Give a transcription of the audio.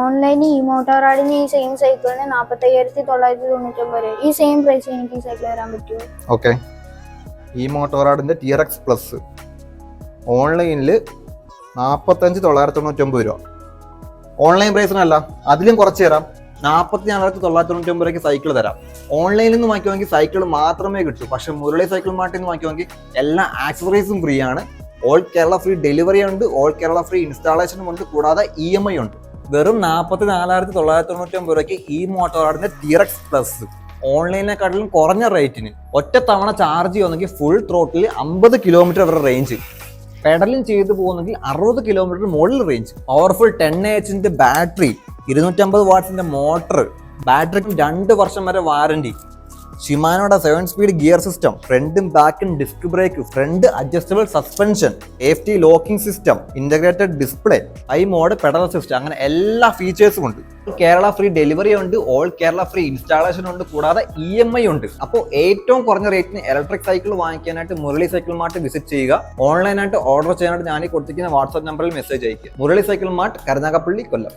ഓൺലൈനിൽ ഈ മോട്ടോറാടിന് ഈ സെയിം സൈക്കിളിന് 45,999 ഈ സെയിം പ്രൈസ് എനിക്ക് ഈ സൈക്കിൾ തരാൻ പറ്റുമോ? ഓക്കെ, ഈ മോട്ടോറാടിന്റെ TRX പ്ലസ് ഓൺലൈനിൽ 45,999 രൂപ. ഓൺലൈൻ പ്രൈസിനല്ല, അതിലും കുറച്ച് തരാം. 44,999 രൂപയ്ക്ക് സൈക്കിൾ തരാം. ഓൺലൈനിൽ നിന്ന് വാങ്ങിക്കുമെങ്കിൽ സൈക്കിൾ മാത്രമേ കിട്ടൂ. പക്ഷെ മുരളി സൈക്കിൾ മാർട്ടിൽ നിന്ന് വാങ്ങിക്കുമെങ്കിൽ എല്ലാ ആക്സസറീസും ഫ്രീ ആണ്. ഓൾ കേരള ഫ്രീ ഡെലിവറി ഉണ്ട്, ഓൾ കേരള ഫ്രീ ഇൻസ്റ്റാളേഷനും ഉണ്ട്, കൂടാതെ EMI ഉണ്ട്. വെറും 44,999 രൂപയ്ക്ക് ഈ മോട്ടോറാടിന്റെ TRX പ്ലസ് ഓൺലൈനെക്കാട്ടിലും കുറഞ്ഞ റേറ്റിന് ഒറ്റ തവണ ചാർജ് ചെയ്യുന്നെങ്കിൽ ഫുൾ ത്രോട്ടിൽ 50 കിലോമീറ്റർ വരെ റേഞ്ച്, പെഡലിംഗ് ചെയ്ത് പോകുന്നെങ്കിൽ 60 കിലോമീറ്റർ മുകളിൽ റേഞ്ച്, പവർഫുൾ 10AH ബാറ്ററി, 250 വാട്ട്സിന്റെ മോട്ടർ, ബാറ്ററിക്ക് 2 വർഷം വരെ വാറന്റി, ഷിമാനോയുടെ 7 സ്പീഡ് ഗിയർ സിസ്റ്റം, ഫ്രണ്ടും ബാക്കും disc brake, front adjustable suspension, safety locking system, integrated display, high mode pedal system, അങ്ങനെ എല്ലാ ഫീച്ചേഴ്സും ഉണ്ട്. കേരള ഫ്രീ ഡെലിവറി ഉണ്ട്, ഓൾ കേരള ഫ്രീ ഇൻസ്റ്റാളേഷൻ ഉണ്ട്, കൂടാതെ EMI ഉണ്ട്. അപ്പോൾ ഏറ്റവും കുറഞ്ഞ റേറ്റിന് ഇലക്ട്രിക് സൈക്കിൾ വാങ്ങിക്കാനായിട്ട് മുരളി സൈക്കിൾ മാർട്ട് വിസിറ്റ് ചെയ്യുക. ഓൺലൈനായിട്ട് ഓർഡർ ചെയ്യാനായിട്ട് ഞാൻ ഈ കൊടുത്തിരിക്കുന്ന വാട്സ്ആപ്പ് നമ്പറിൽ മെസ്സേജ് അയക്കുക. മുരളി സൈക്കിൾ മാർട്ട്, കരുനാഗപ്പള്ളി, കൊല്ലം.